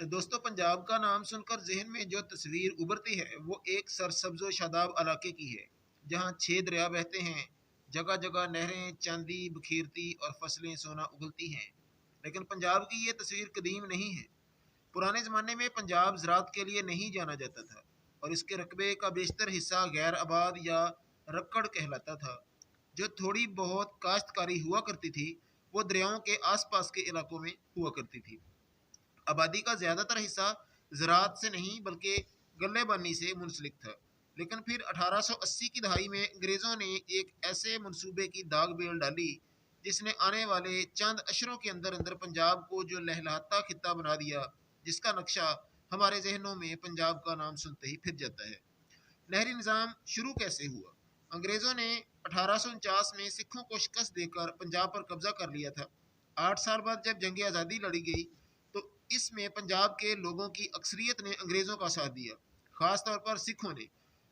दोस्तों, पंजाब का नाम सुनकर जहन में जो तस्वीर उभरती है वो एक सरसब्ज व शादाब इलाके की है, जहाँ 6 दरिया बहते हैं। जगह जगह नहरें चांदी बखेरती और फसलें सोना उगलती हैं। लेकिन पंजाब की ये तस्वीर कदीम नहीं है। पुराने ज़माने में पंजाब ज़राअत के लिए नहीं जाना जाता था और इसके रकबे का बेशतर हिस्सा गैर आबाद या रक्कड़ कहलाता था। जो थोड़ी बहुत काश्तकारी हुआ करती थी वो दरियाओं के आसपास के इलाकों में हुआ करती थी। आबादी का ज़्यादातर हिस्सा ज़राअत से नहीं बल्कि गल्लेबानी से मुंसलिक था। लेकिन फिर 1880 की दहाई में अंग्रेज़ों ने एक ऐसे मंसूबे की दाग बेल डाली जिसने आने वाले चंद अशरों के अंदर अंदर पंजाब को जो लहलहाता खित्ता बना दिया, जिसका नक्शा हमारे जहनों में पंजाब का नाम सुनते ही फिर जाता है। नहरी निज़ाम शुरू कैसे हुआ? अंग्रेज़ों ने 1849 में सिखों को शिकस्त देकर पंजाब पर कब्जा कर लिया था। 8 साल बाद जब जंग आज़ादी लड़ी गई तो इसमें पंजाब के लोगों की अक्सरियत ने अंग्रेज़ों का साथ दिया। ख़ास तौर पर सिखों ने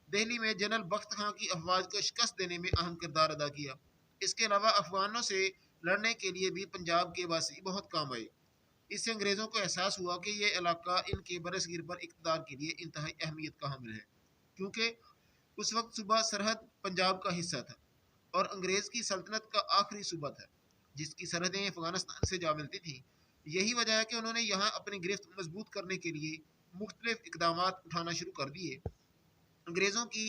दिल्ली में जनरल बख्त खां की अफवाज को शिकस्त देने में अहम किरदार अदा किया। इसके अलावा अफगानों से लड़ने के लिए भी पंजाब के वासी बहुत काम आए। इससे अंग्रेज़ों को एहसास हुआ कि ये इलाका इनके बरसगीर पर इक़्तिदार के लिए इंतहाई अहमियत का हामिल है, क्योंकि उस वक्त सूबा सरहद पंजाब का हिस्सा था और अंग्रेज़ की सल्तनत का आखिरी सूबा था जिसकी सरहदें अफगानिस्तान से जा मिलती थी। यही वजह है कि उन्होंने यहाँ अपनी गिरफ्त मजबूत करने के लिए मुख्तलिफ इकदाम उठाना शुरू कर दिए। अंग्रेज़ों की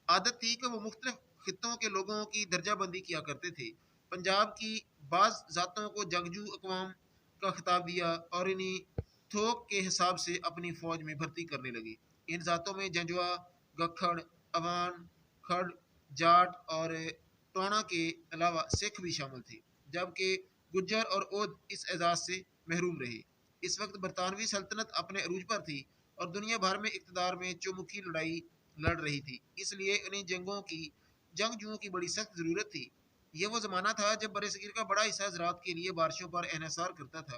आदत थी कि वो मुख्तलिफ खित्तों के लोगों की दर्जाबंदी किया करते थे। पंजाब की बाज़ ज़ातों को जंगजू अकवाम का खिताब दिया और इन्हीं थोक के हिसाब से अपनी फ़ौज में भर्ती करने लगे। इन ज़ातों में जंजवा, गखड़, अवान, खड़, जाट और टोना के अलावा सिख भी शामिल थे, जबकि गुज्जर और ओद इस एजाज़ से महरूम रहे। इस वक्त बरतानवी सल्तनत अपने अरूज पर थी और दुनिया भर में इक़्तिदार में चौमुखी लड़ाई लड़ रही थी, इसलिए उन्हें जंगजुओं की बड़ी सख्त ज़रूरत थी। यह वो ज़माना था जब बरसगीर का बड़ा हिस्सा ज़राअत के लिए बारिशों पर इन्हसार करता था।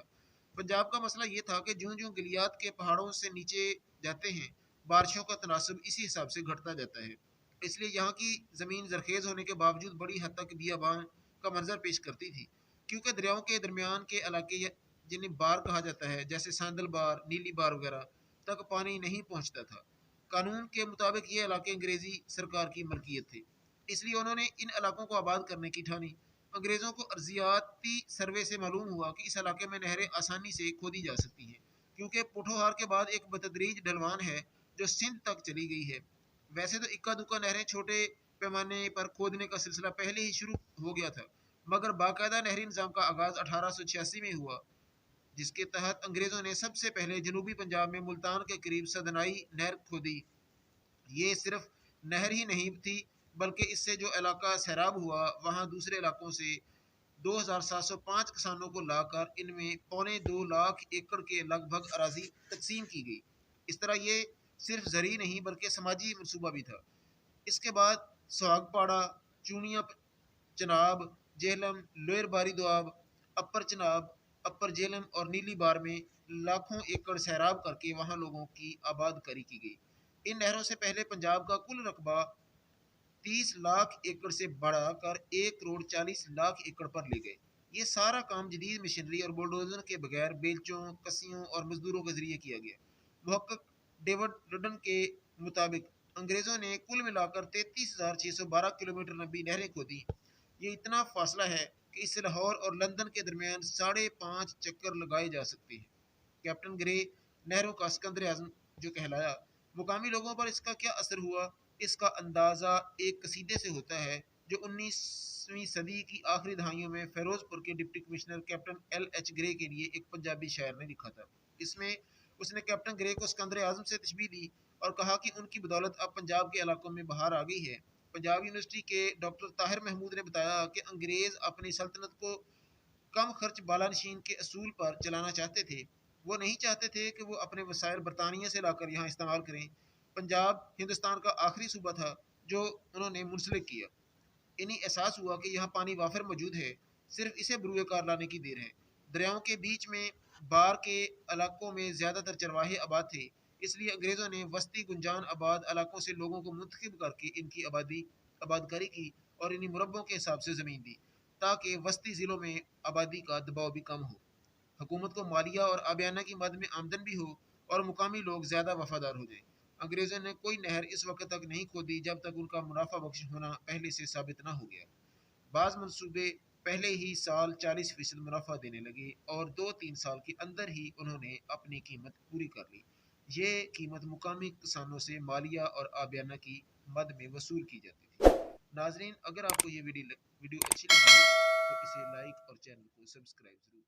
पंजाब का मसला ये था कि ज्यों ज्यों गिलियात के पहाड़ों से नीचे जाते हैं, बारिशों का तनासब इसी हिसाब से घटता जाता है। इसलिए यहाँ की ज़मीन जरखेज़ होने के बावजूद बड़ी हद तक बियाबान का मंजर पेश करती थी, क्योंकि दरियाओं के दरमियान के इलाके जिन्हें बार कहा जाता है, जैसे सांदल बार, नीली बार वगैरह, तक पानी नहीं पहुँचता था। कानून के मुताबिक ये इलाके अंग्रेज़ी सरकार की मलकियत थे, इसलिए उन्होंने इन इलाकों को आबाद करने की ठानी। अंग्रेज़ों को अर्जियाती सर्वे से मालूम हुआ कि इस इलाके में नहरें आसानी से खोदी जा सकती हैं, क्योंकि पोठोहार के बाद एक बतदरीज ढलवान है जो सिंध तक चली गई है। वैसे तो इक्का दुक्का नहरें छोटे पैमाने पर खोदने का सिलसिला पहले ही शुरू हो गया था, मगर बाकायदा नहरी निज़ाम का आगाज़ 1886 में हुआ, जिसके तहत अंग्रेज़ों ने सबसे पहले जनूबी पंजाब में मुल्तान के करीब सदनाई नहर खोदी। ये सिर्फ नहर ही नहीं थी, बल्कि इससे जो इलाका सैराब हुआ वहाँ दूसरे इलाकों से 2705 किसानों को लाकर इनमें 2.25 लाख एकड़ के लगभग अराजी तकसीम की गई। इस तरह ये सिर्फ ज़री नहीं बल्कि समाजी मनसूबा भी था। इसके बाद सुहागपाड़ा, चूनिया, चनाब, जेहलम, लोअर बारी दोआब, अपर चनाब, अपर जेहलम और नीली बार में लाखों एकड़ सैराब करके वहाँ लोगों की आबादकारी की गई। इन नहरों से पहले पंजाब का कुल रकबा 30 लाख एकड़ से बढ़ाकर 1 करोड़ 40 लाख एकड़ पर ले गए। ये सारा काम जदीद मशीनरी और बुलडोजर के बगैर बेलचों, कसियों और मजदूरों के जरिए किया गया। मुहक्किक डेविड रडन के मुताबिक अंग्रेज़ों ने कुल मिलाकर 33,612 किलोमीटर लंबी नहरें खोदी। ये इतना फासला है कि इससे लाहौर और लंदन के दरमियान 5.5 चक्कर लगाए जा सकते हैं। कैप्टन ग्रे नहरों का सिकंदर आजम जो कहलाया, मुकामी लोगों पर इसका क्या असर हुआ, इसका अंदाज़ा एक कसीदे से होता है जो 19वीं सदी की आखिरी दहाइयों में फ़िरोज़पुर के deputy commissioner captain LH grey के लिए एक पंजाबी शायर ने लिखा था। इसमें उसने कैप्टन ग्रे को सिकंदर आजम से तशबीह दी और कहा कि उनकी बदौलत अब पंजाब के इलाकों में बहार आ गई है। पंजाब यूनिवर्सिटी के डॉक्टर ताहिर महमूद ने बताया कि अंग्रेज़ अपनी सल्तनत को कम खर्च बालानशीन के असूल पर चलाना चाहते थे। वो नहीं चाहते थे कि वो अपने वसाइल बरतानिया से लाकर यहाँ इस्तेमाल करें। पंजाब हिंदुस्तान का आखिरी सूबा था जो उन्होंने मुंसलिक किया। इन्हें एहसास हुआ कि यहाँ पानी वाफिर मौजूद है, सिर्फ इसे बरूए कार लाने की देर है। दरियाओं के बीच में बार के इलाकों में ज़्यादातर चरवाहे आबाद थे, इसलिए अंग्रेज़ों ने वस्ती गुंजान आबाद इलाकों से लोगों को मुंतखब करके इनकी आबादकारी की और इन्हीं मुरब्बों के हिसाब से ज़मीन दी, ताकि वस्ती ज़िलों में आबादी का दबाव भी कम हो, हुकूमत को मालिया और आबियाना की मद में आमदन भी हो اور مقامی لوگ زیادہ وفادار ہو جائیں۔ انگریزوں نے کوئی نہر اس وقت تک نہیں کھودی جب تک ان کا منافع بخش ہونا پہلے سے ثابت نہ ہو گیا۔ بعض منصوبے پہلے ہی سال 40% منافع دینے لگے اور 2-3 سال کے اندر ہی انہوں نے اپنی قیمت پوری کر لی۔ یہ قیمت مقامی کسانوں سے مالیہ اور آبیانہ کی مد میں وصول کی جاتی تھی۔ ناظرین، اگر آپ کو یہ ویڈیو اچھی لگی ہو تو اسے لائک اور چینل کو سبسکرائب ضرور